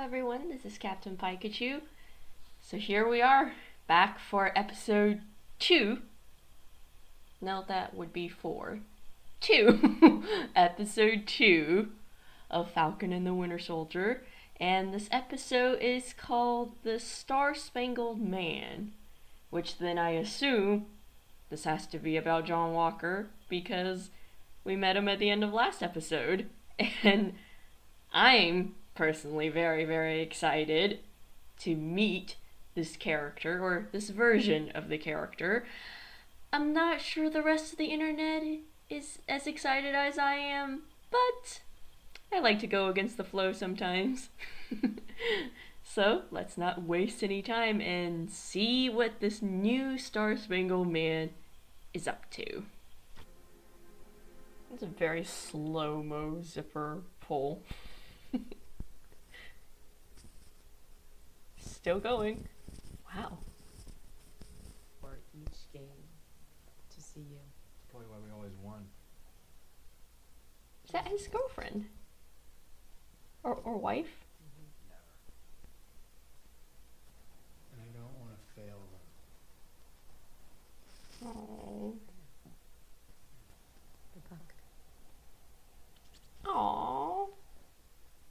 everyone, this is Captain Pike-a-chu. So here we are, back for episode 2. No, that would be 4. 2. Episode 2 of Falcon and the Winter Soldier. And this episode is called The Star-Spangled Man. Which then I assume this has to be about John Walker, because we met him at the end of last episode. And I'm personally very, very excited to meet this character, or this version of the character. I'm not sure the rest of the internet is as excited as I am, but I like to go against the flow sometimes. So let's not waste any time and see what this new Star-Spangled Man is up to. It's a very slow-mo zipper pull. Still going. Wow. For each game to see you. That's probably why we always won. Is that his girlfriend? Or wife? Never. And I don't want to fail them. Oh. Good luck. Aww.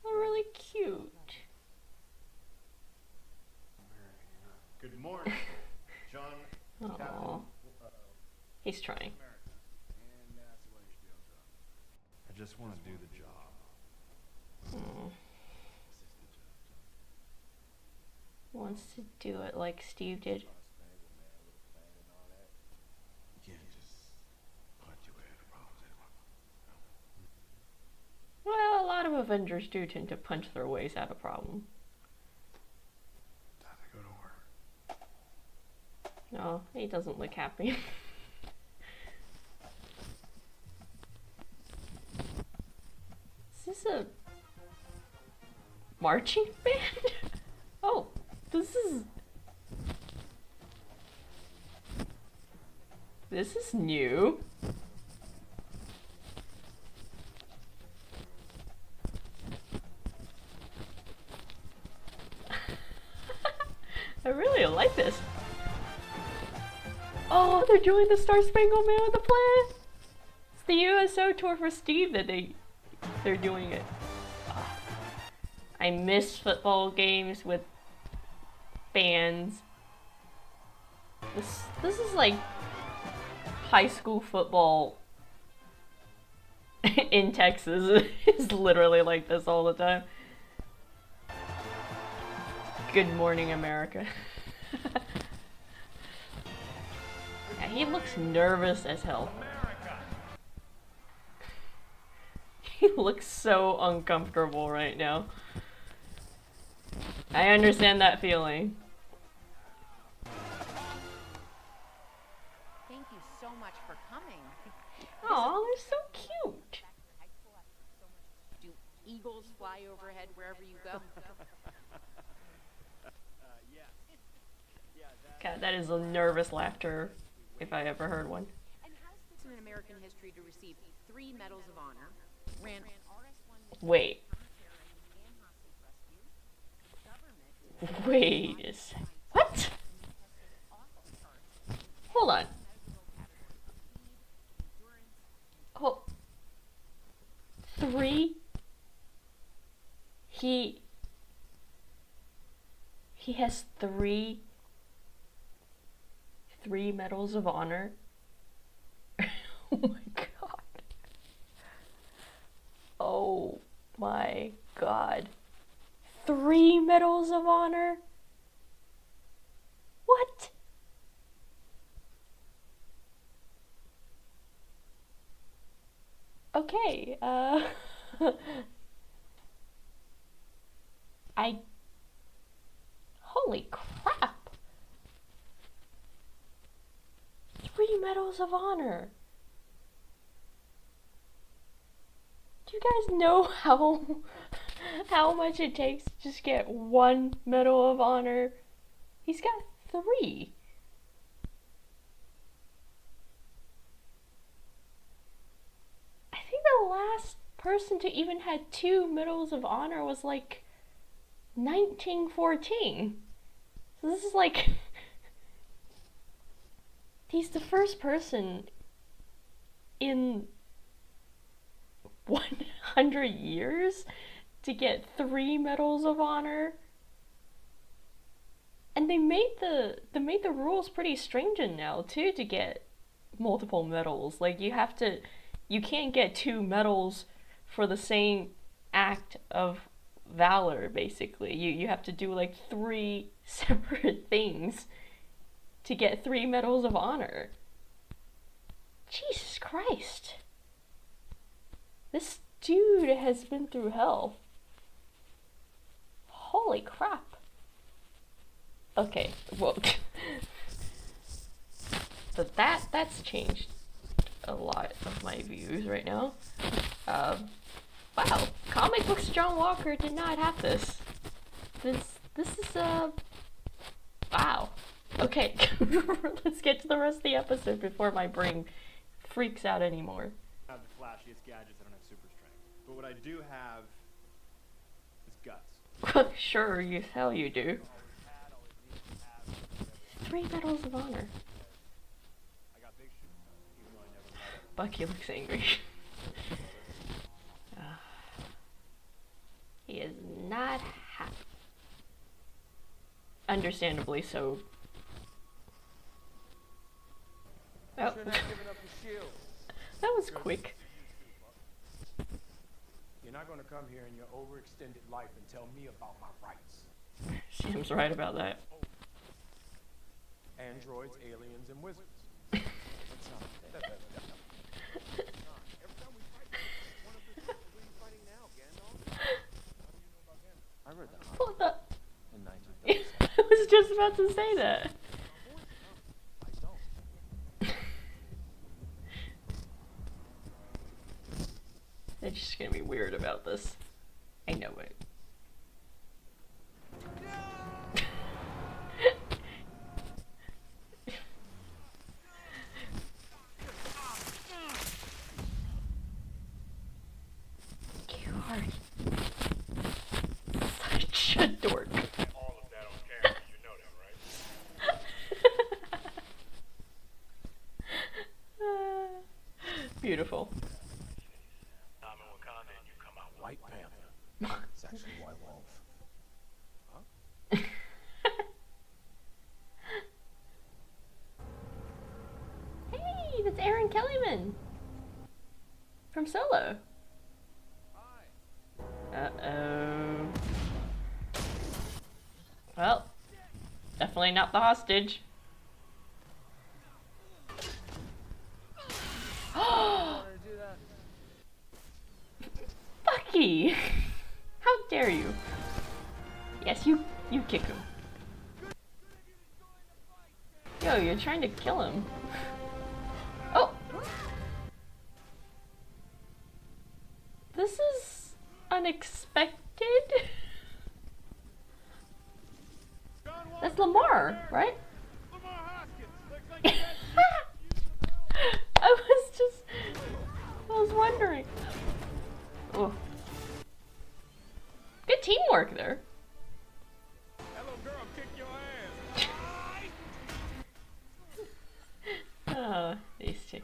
They're really cute. Good morning, John. Aww. He's trying. I just want to do the job. Hmm. Wants to do it like Steve did. You can't just punch your way out of problems. Well, a lot of Avengers do tend to punch their ways out of problems. Time to go to work. No, he doesn't look happy. Is this a marching band? Oh, this is new. I really like this. Oh, they're doing the Star-Spangled Man with the plan. It's the USO tour for Steve that they're doing it. I miss football games with bands. This is like high school football in Texas. It's literally like this all the time. Good morning, America. Yeah, he looks nervous as hell. He looks so uncomfortable right now. I understand that feeling. Thank you so much for coming. Aw, they're so cute. Do eagles fly overhead wherever you go? God, that is a nervous laughter if I ever heard one. And how's this in American history to receive 3 Medals of Honor? Ran RS-1 Wait. Wait a sec. What? Hold on. Oh. 3? He has 3 Medals of Honor. Oh my god. Oh my god. 3 Medals of Honor? What? Okay, holy crap. 3 Medals of Honor. Do you guys know how much it takes to just get 1 Medal of Honor? He's got 3. I think the last person to even had 2 Medals of Honor was like 1914. So this is like... He's the first person in 100 years to get 3 medals of honor. And they made the rules pretty stringent now too to get multiple medals. Like you can't get 2 medals for the same act of valor basically. You have to do like 3 separate things to get 3 medals of honor. Jesus Christ. This dude has been through hell. Holy crap. Okay, well, but that's changed a lot of my views right now. Wow, comic books John Walker did not have this. This is wow. Okay, let's get to the rest of the episode before my brain freaks out anymore. I have the flashiest gadgets. I don't have super strength, but what I do have is guts. Sure, hell you do. 3 medals of honor. I got big shoes, even though I never met him. Bucky looks angry. He is not happy. Understandably so. Oh. That was quick. You're not going to come here in your overextended life and tell me about my rights. Seems right about that. Androids, aliens, and wizards. Every time we fight, one of the people who are you fighting now, Gandalf? How do you know about him? I read that What the? in 1937. I was just about to say that. I don't. They're just gonna be weird about this. I know it. You are such a dork. All of that on camera, you know that, right? Beautiful. I'm in Wakanda and you come out White Panther. It's actually White Wolf. Hey, that's Aaron Kellyman from Solo. Uh-oh. Well, definitely not the hostage. Bucky! How dare you? Yes, you kick him. Yo, you're trying to kill him. Oh! This is unexpected. That's Lamar, right? I was wondering. Oh. Good teamwork there. Hello, girl, kick your ass. Oh, these two.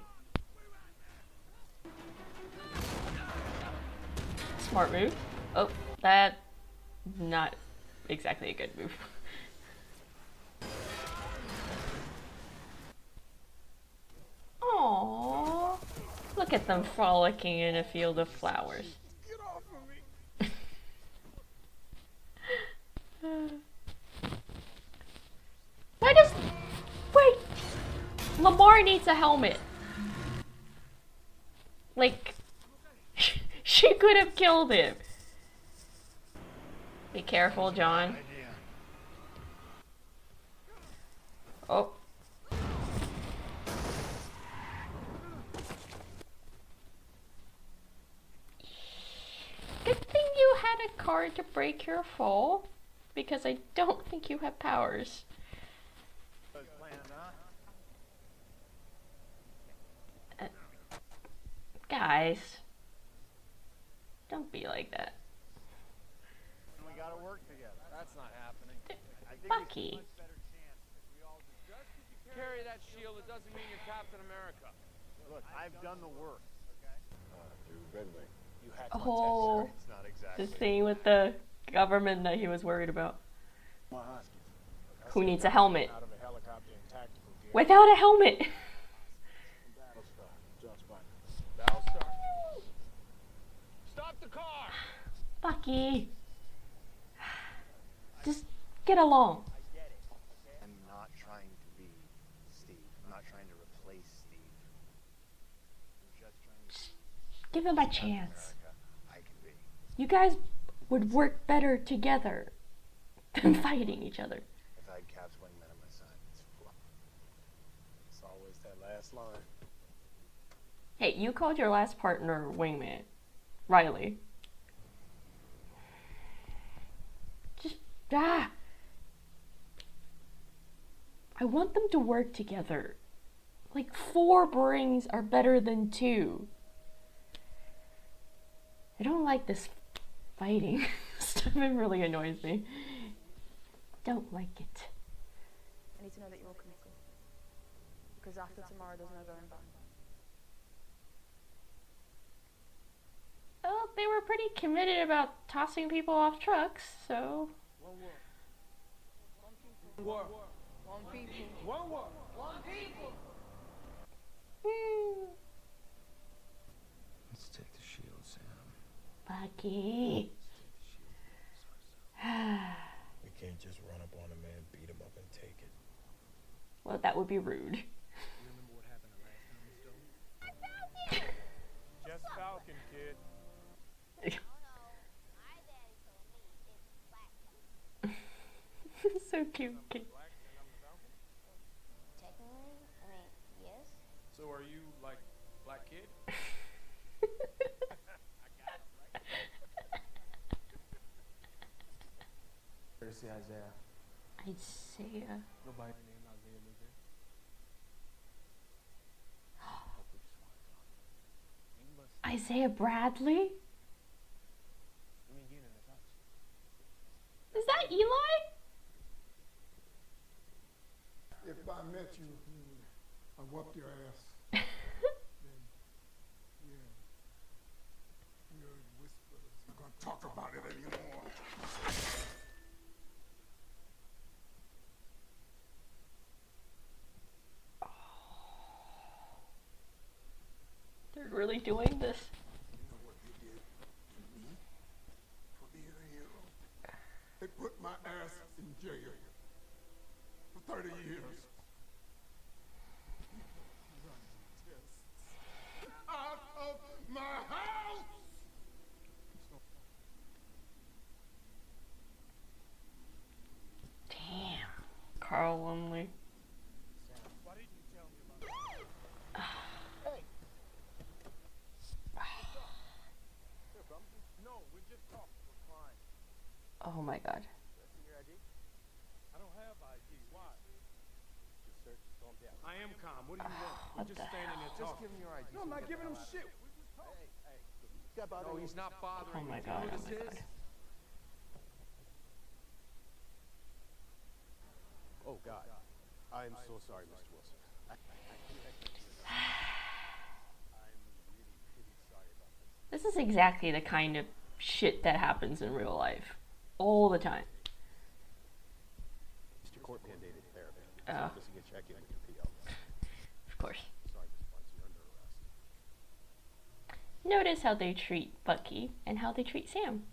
Smart move. Oh, that not exactly a good move. Aww. Look at them frolicking in a field of flowers. Get off of me. Why does... Wait! Lamar needs a helmet. Like... She could have killed him. Be careful, John. Oh. Good thing you had a card to break your fall, because I don't think you have powers. Guys, don't be like that. We gotta work together. That's not happening. Bucky. Carry that shield, it doesn't mean you're Captain America. Look, I've done the work. Through Bentley. You hacked my Oh, tech, sir. It's not the exactly. thing with the government that he was worried about. My Hoskins. Who needs a helmet? Out of a helicopter in tactical gear. Without a helmet. Battlestar, Star-Spangled. Battlestar. Stop the car! Bucky. Just get along. I get it. Okay? I'm not trying to be Steve. I'm not trying to replace Steve. I'm just trying to Give him a be chance. America I can be. You guys would work better together than fighting each other. If I had Cap's wingman on my side, It's always that last line. Hey, you called your last partner wingman, Riley. Just I want them to work together. Like 4 brains are better than 2. I don't like this fighting stuff. It really annoys me. Don't like it. I need to know that you're all committed. Because after tomorrow, there's no going back. Well, they were pretty committed about tossing people off trucks, so. One word. One people. One word. Let's take the shield, Sam. Bucky. We can't just run up on a man, beat him up, and take it. Well, that would be rude. Just Falcon, kid. So cute. Technically, I mean, yes. So are you like Black Kid? Courtesy Isaiah. Isaiah. Nobody named Isaiah lives here. Isaiah Bradley? Is that Eli? If I met you, I whooped your ass. Then, yeah. You heard whispers. I'm gonna talk about it anymore. They're really doing this. You know what they did to me for being a hero? They put my ass in jail for 30 years. Out of my house! Damn. Carl Lumley. Why didn't you tell me about that? Hey! Here, bum. No, we're just talking. We're fine. Oh my god. See your ID? I don't have ID. Why? Just search. Calm down. I am calm. What do you want? What We're just the standing there Just talking. give him your ID. No, I'm not giving him shit. We just talking. Hey, hey. No, he's not bothering Oh my me. god, You know oh what my this god. is? Oh, God. I'm so sorry, Mr. Wilson. I'm really, really sorry about this. This is exactly the kind of shit that happens in real life. All the time. Mr. Court mandated therapy. Oh. So missing a check-in with your PO. Of course. Sorry, Miss Bunce, you're under arrest. Notice how they treat Bucky and how they treat Sam.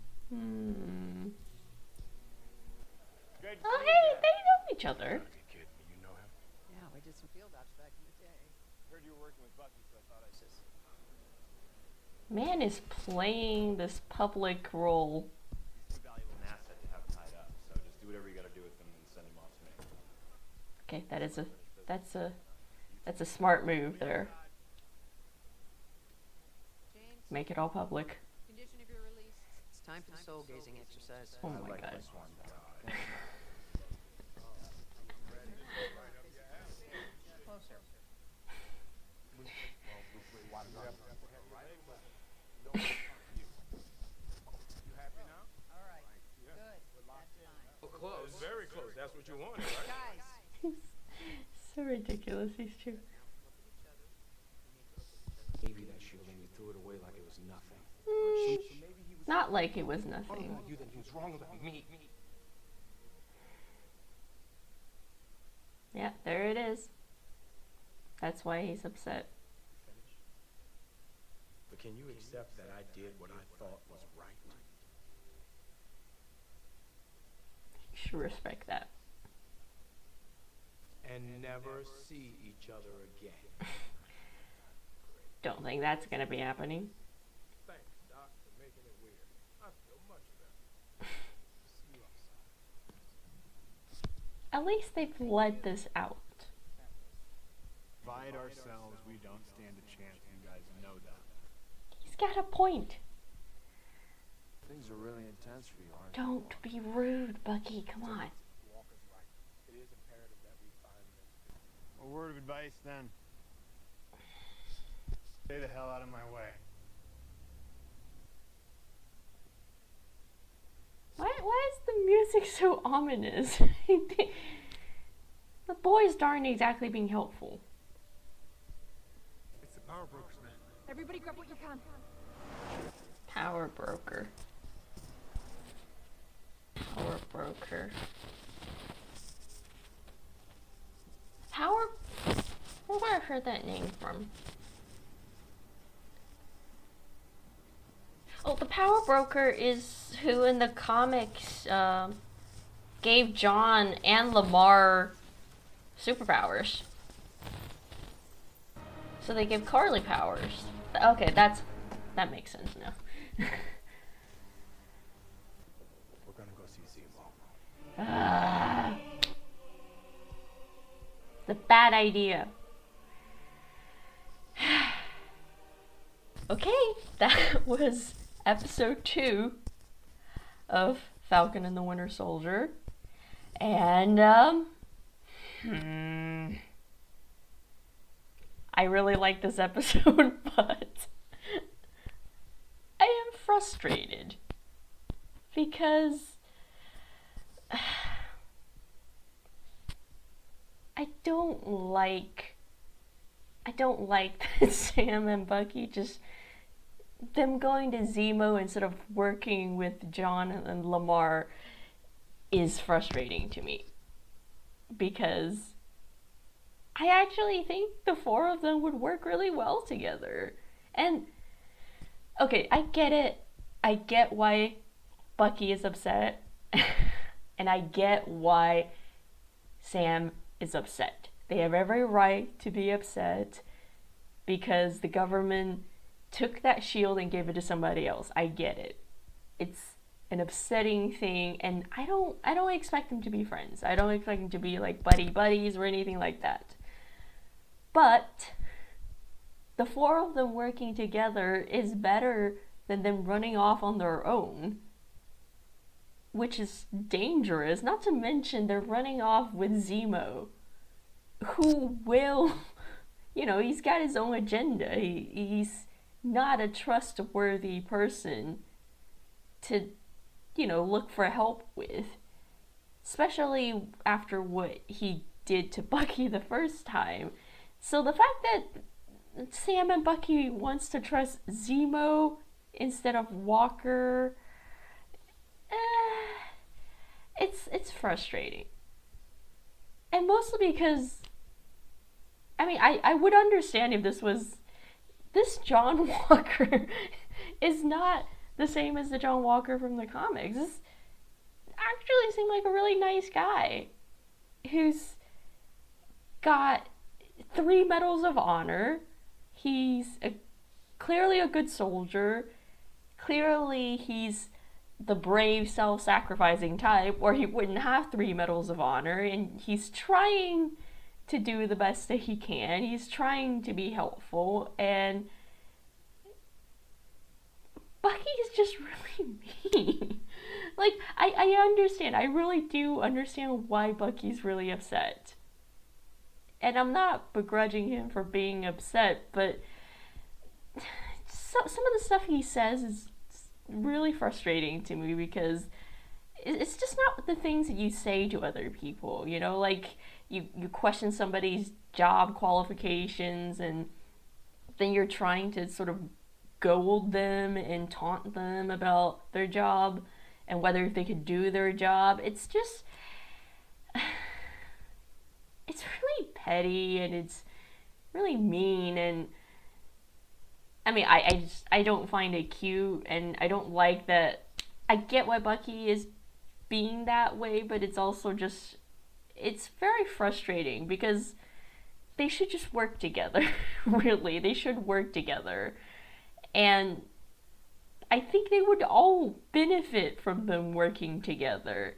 Oh, hey, they know each other. Kid, you know him? Yeah, we did some field ops back in the day. Heard you were working with Bucky, so I thought I'd just... Man is playing this public role. He's too valuable an asset to have tied up, so just do whatever you gotta do with him and send him off to me. Okay, that's a smart move there. James, Make it all public. condition of your release. It's time for the soul gazing exercise. Oh my god. Closer. You happy now? All right. Good. That's fine. That's what you wanted, right? Guys, So ridiculous, these two. Gave you that shield and you threw it away like it was nothing. So maybe he was Not like it was wrong nothing. about you than he was wrong about me. Yeah, there it is. That's why he's upset. But can you accept that I did what I thought was right? You should respect that. And never see each other again. Don't think that's gonna be happening. Thanks, Doc, for making it weird. I feel much better. See you outside. At least they've let this out. Divide ourselves, we don't stand a chance. You guys know that. He's got a point. Things are really intense for you, aren't Don't be rude, Bucky. Come on. Walker's right. It is imperative that we find them. A word of advice, then. Stay the hell out of my way. Why is the music so ominous? The boys aren't exactly being helpful. It's the power brokers, man. Everybody grab what you can. Power broker. Power broker. Power... Where have I heard that name from? Oh, the power broker is who in the comics gave John and Lamar superpowers. So they give Carly powers. Okay, that makes sense now. We're gonna go see Zemo. It's a bad idea. Okay, that was episode 2 of Falcon and the Winter Soldier. And, I really like this episode, but I am frustrated because I don't like that Sam and Bucky just them going to Zemo instead of working with John and Lamar is frustrating to me because I actually think the 4 of them would work really well together. And okay, I get it. I get why Bucky is upset and I get why Sam is upset. They have every right to be upset because the government took that shield and gave it to somebody else. I get it. It's an upsetting thing, and I don't expect them to be friends. I don't expect them to be like buddies or anything like that. But the 4 of them working together is better than them running off on their own, which is dangerous. Not to mention they're running off with Zemo, who will, he's got his own agenda. He's not a trustworthy person to, look for help with. Especially after what he did to Bucky the first time. So the fact that Sam and Bucky wants to trust Zemo instead of Walker, it's frustrating. And mostly because, I would understand if this John Walker is not the same as the John Walker from the comics. This actually seemed like a really nice guy who's got 3 medals of honor. He's clearly a good soldier. Clearly he's the brave, self-sacrificing type, or he wouldn't have 3 medals of honor, and he's trying to do the best that he can. He's trying to be helpful, and Bucky is just really mean. Like, I understand. I really do understand why Bucky's really upset. And I'm not begrudging him for being upset, but some of the stuff he says is really frustrating to me because it's just not the things that you say to other people, you know, like you question somebody's job qualifications and then you're trying to sort of goad them and taunt them about their job and whether they could do their job. It's just, it's really petty and it's really mean, and I mean, I don't find it cute, and I don't like that. I get why Bucky is being that way, but it's also just, it's very frustrating because they should just work together. Really, they should work together, and I think they would all benefit from them working together.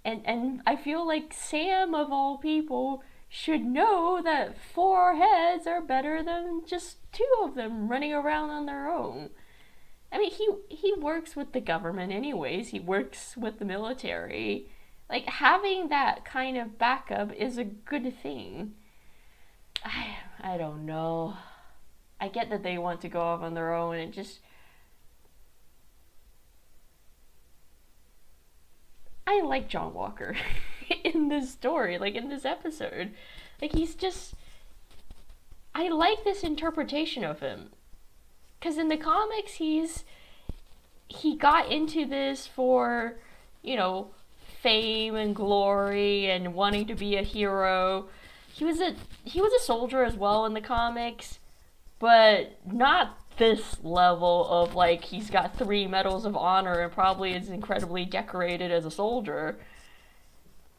And I feel like Sam, of all people, should know that 4 heads are better than just 2 of them running around on their own. I mean, he works with the government anyways. He works with the military. Like, having that kind of backup is a good thing. I don't know. I get that they want to go off on their own, and it just... I like John Walker in this story, like in this episode. Like, he's just... I like this interpretation of him. Because in the comics, he got into this for, you know, fame and glory and wanting to be a hero. He was a soldier as well in the comics, but not this level of, like, he's got 3 medals of honor and probably is incredibly decorated as a soldier.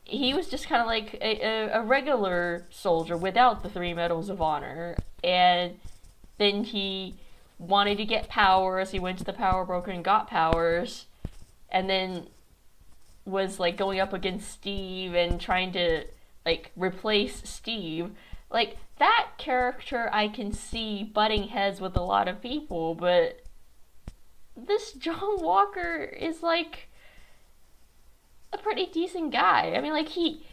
He was just kind of like a regular soldier without the 3 medals of honor, and then he wanted to get powers. He went to the power broker and got powers, and then was like going up against Steve and trying to like replace Steve. Like, that character I can see butting heads with a lot of people, but this John Walker is like a pretty decent guy. I mean, like, he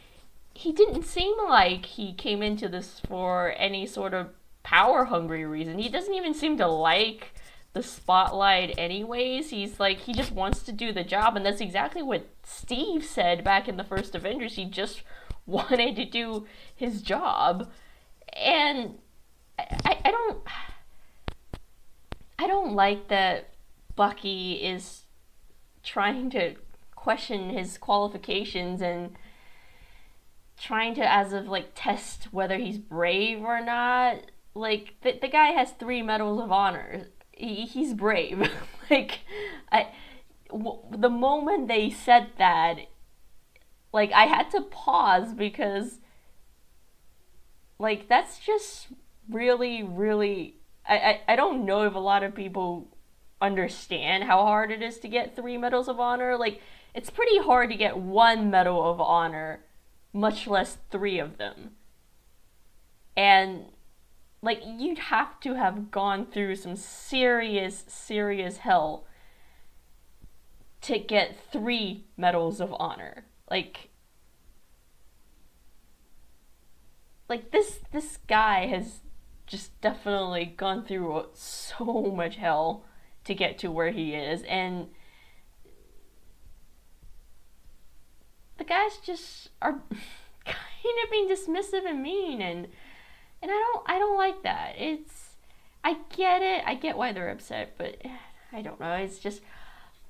didn't seem like he came into this for any sort of power hungry reason. He doesn't even seem to like the spotlight anyways. He's like, he just wants to do the job, and that's exactly what Steve said back in the first Avengers. He just wanted to do his job. And I don't like that Bucky is trying to question his qualifications and trying to, as of like, test whether he's brave or not. Like, the guy has 3 medals of honor. He's brave. Like, the moment they said that, like, I had to pause because, like, that's just really, really... I don't know if a lot of people understand how hard it is to get 3 medals of honor. Like, it's pretty hard to get 1 medal of honor, much less 3 of them. And, like, you'd have to have gone through some serious, serious hell to get 3 medals of honor. Like this guy has just definitely gone through so much hell to get to where he is, and the guys just are kind of being dismissive and mean, and I don't like that. I get it. I get why they're upset, but I don't know. It's just...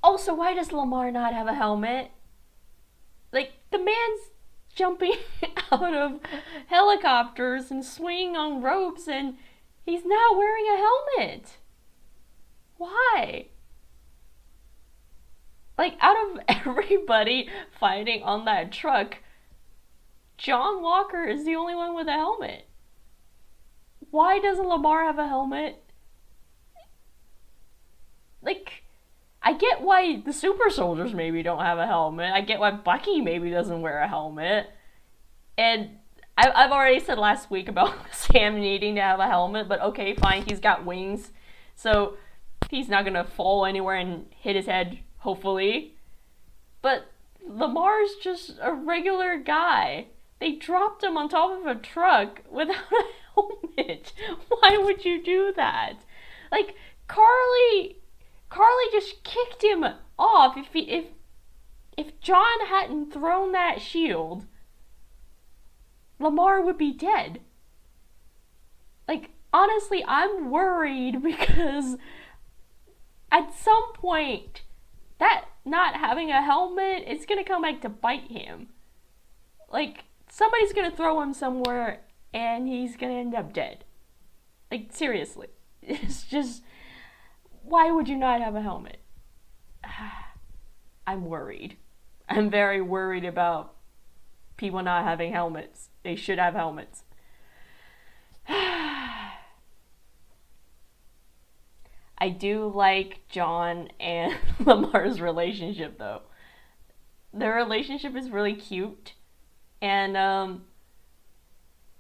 Also, why does Lamar not have a helmet? Like, the man's jumping out of helicopters and swinging on ropes, and he's not wearing a helmet. Why? Like, out of everybody fighting on that truck, John Walker is the only one with a helmet. Why doesn't Lamar have a helmet? Like, I get why the super soldiers maybe don't have a helmet. I get why Bucky maybe doesn't wear a helmet. And I've already said last week about Sam needing to have a helmet, but okay, fine, he's got wings. So he's not gonna fall anywhere and hit his head, hopefully. But Lamar's just a regular guy. They dropped him on top of a truck without a helmet. Why would you do that? Like, Carly just kicked him off. If if John hadn't thrown that shield, Lamar would be dead. Like, honestly, I'm worried because at some point, that not having a helmet is gonna come back to bite him. Like, somebody's gonna throw him somewhere and he's gonna end up dead. Like, seriously. It's just, why would you not have a helmet? I'm worried. I'm very worried about people not having helmets. They should have helmets. I do like John and Lamar's relationship, though. Their relationship is really cute. And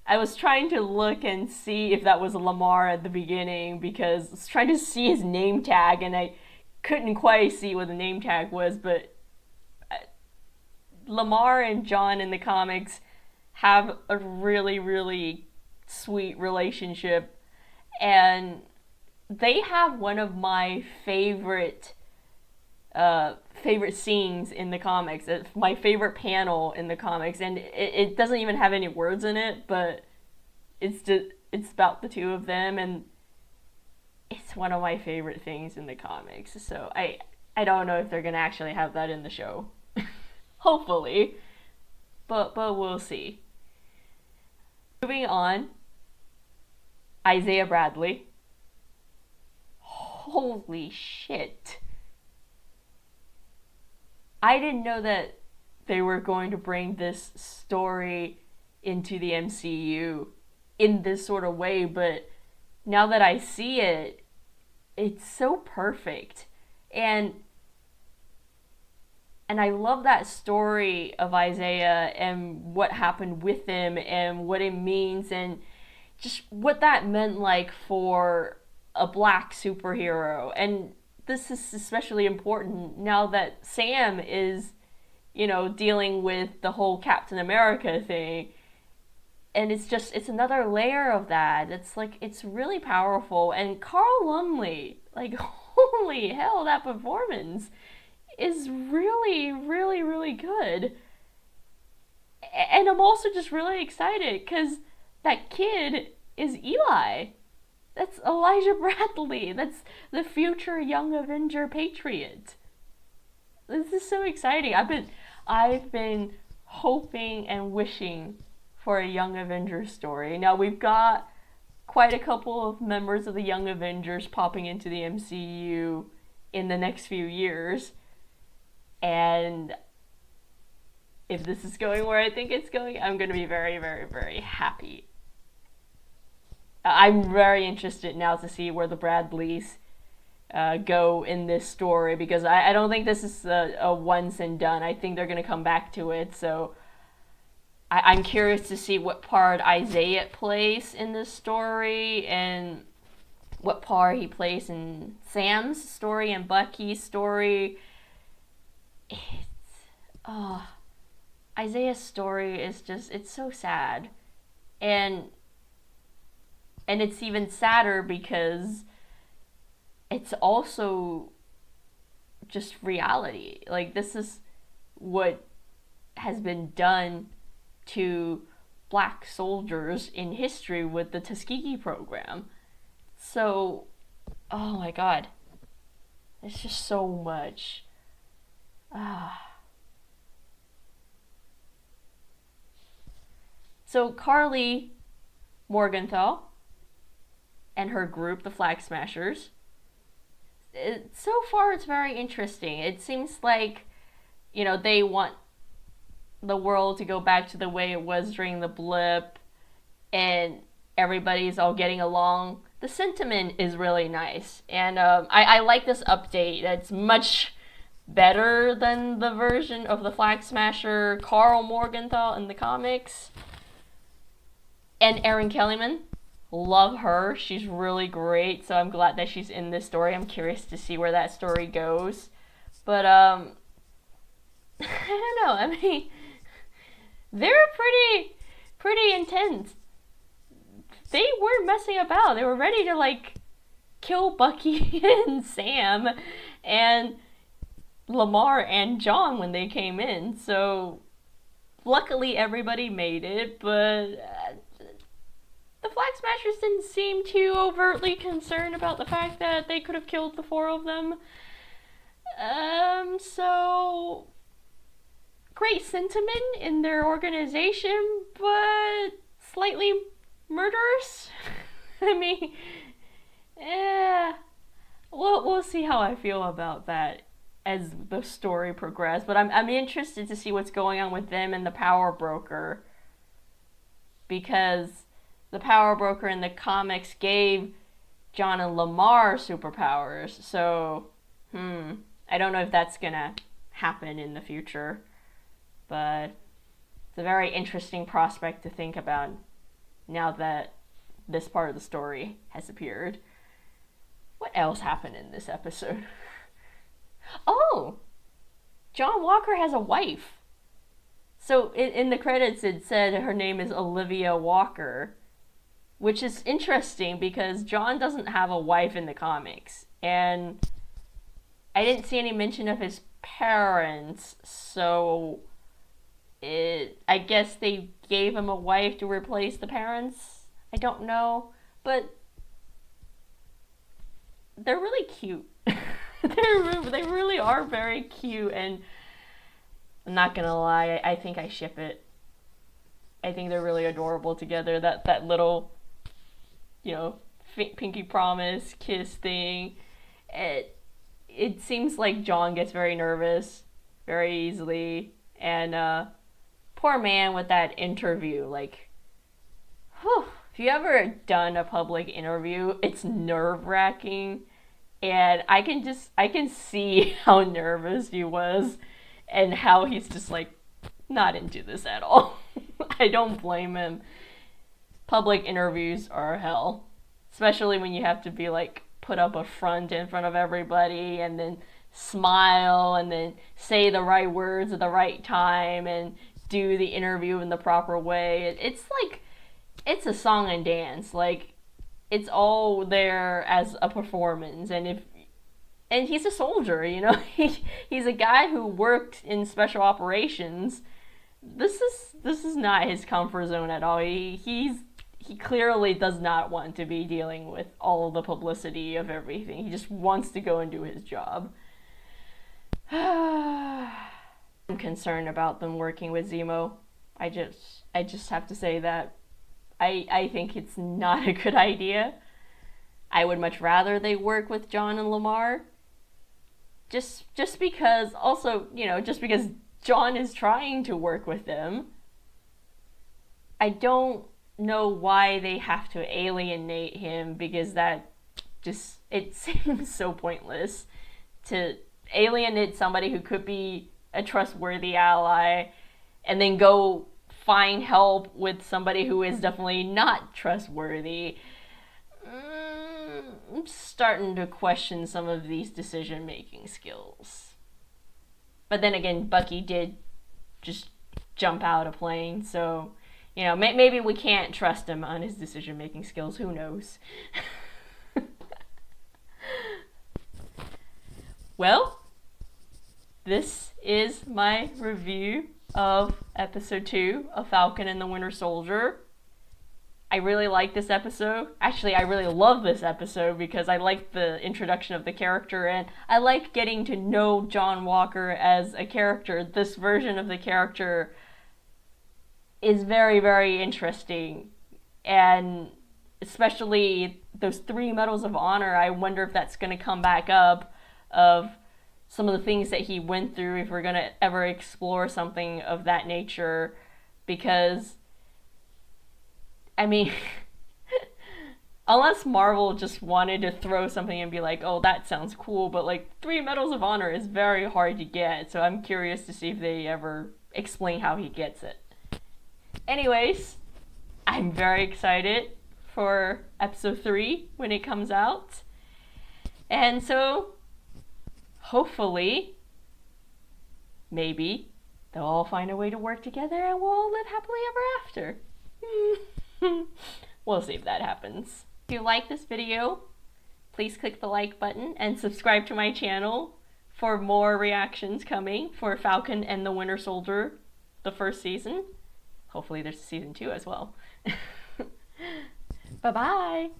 I was trying to look and see if that was Lamar at the beginning, because I was trying to see his name tag and I couldn't quite see what the name tag was, but Lamar and John in the comics have a really, really sweet relationship, and they have one of my favorite scenes in the comics. It's my favorite panel in the comics, and it doesn't even have any words in it, but it's about the two of them, and it's one of my favorite things in the comics. So I don't know if they're gonna actually have that in the show. Hopefully, but we'll see. Moving on, Isaiah Bradley. Holy shit. I didn't know that they were going to bring this story into the MCU in this sort of way, but now that I see it, it's so perfect. And I love that story of Isaiah and what happened with him and what it means and just what that meant like for a black superhero. And this is especially important now that Sam is, dealing with the whole Captain America thing. And it's another layer of that. It's really powerful. And Carl Lumley, holy hell, that performance is really, really, really good. And I'm also just really excited because that kid is Eli. That's Elijah Bradley. That's the future Young Avenger Patriot. This is so exciting. I've been hoping and wishing for a Young Avengers story. Now we've got quite a couple of members of the Young Avengers popping into the MCU in the next few years. And if this is going where I think it's going, I'm going to be very, very, very happy. I'm very interested now to see where the Bradleys go in this story, because I don't think this is a once and done. I think they're going to come back to it. So I'm curious to see what part Isaiah plays in this story and what part he plays in Sam's story and Bucky's story. Isaiah's story is it's so sad. And it's even sadder because it's also just reality. This is what has been done to black soldiers in history with the Tuskegee program. So, oh my god. It's just so much. So Carly Morgenthau and her group, the Flag Smashers, so far it's very interesting. It seems like, they want the world to go back to the way it was during the blip and everybody's all getting along. The sentiment is really nice. And I like this update. It's much better than the version of the Flag Smasher Carl Morgenthau in the comics. And Erin Kellyman, love her. She's really great, so I'm glad that she's in this story. I'm curious to see where that story goes. But, I don't know. I mean, they're pretty intense. They weren't messing about. They were ready to, kill Bucky and Sam. And Lamar and John when they came in, so luckily everybody made it, but the Flag Smashers didn't seem too overtly concerned about the fact that they could have killed the four of them. So great sentiment in their organization, but slightly murderous. I mean, yeah, we'll see how I feel about that as the story progresses. But I'm interested to see what's going on with them and the Power Broker, because the Power Broker in the comics gave John and Lamar superpowers. So, I don't know if that's gonna happen in the future, but it's a very interesting prospect to think about now that this part of the story has appeared. What else happened in this episode? Oh! John Walker has a wife. So in the credits it said her name is Olivia Walker, which is interesting because John doesn't have a wife in the comics, and I didn't see any mention of his parents, so I guess they gave him a wife to replace the parents. I don't know, but they're really cute. They really are very cute, and I'm not gonna lie, I think I ship it. I think they're really adorable together. That little, pinky promise kiss thing. It seems like John gets very nervous very easily, and poor man with that interview, like, whew, if you ever done a public interview, it's nerve-wracking, and I can see how nervous he was and how he's just like not into this at all. I don't blame him. Public interviews are hell, especially when you have to be like put up a front in front of everybody and then smile and then say the right words at the right time and do the interview in the proper way. It's a song and dance. Like, it's all there as a performance, and he's a soldier, he's a guy who worked in special operations. This is not his comfort zone at all. He clearly does not want to be dealing with all the publicity of everything. He just wants to go and do his job. I'm concerned about them working with Zemo. I just have to say that I think it's not a good idea. I would much rather they work with John and Lamar. Just because, also, just because John is trying to work with them. I don't know why they have to alienate him, because it seems so pointless to alienate somebody who could be a trustworthy ally and then go find help with somebody who is definitely not trustworthy. I'm starting to question some of these decision-making skills. But then again, Bucky did just jump out a plane, so, maybe we can't trust him on his decision-making skills. Who knows? Well, this is my review of episode 2 of Falcon and the Winter Soldier. I really like this episode. Actually, I really love this episode because I like the introduction of the character, and I like getting to know John Walker as a character. This version of the character is very, very interesting, and especially those 3 medals of honor, I wonder if that's going to come back up, of some of the things that he went through, if we're going to ever explore something of that nature, because I mean, unless Marvel just wanted to throw something and be like, oh, that sounds cool, but like 3 medals of honor is very hard to get, so I'm curious to see if they ever explain how he gets it. Anyways, I'm very excited for episode 3 when it comes out, and so hopefully, maybe, they'll all find a way to work together and we'll all live happily ever after. We'll see if that happens. If you like this video, please click the like button and subscribe to my channel for more reactions coming for Falcon and the Winter Soldier, the first season. Hopefully there's a season 2 as well. Bye-bye!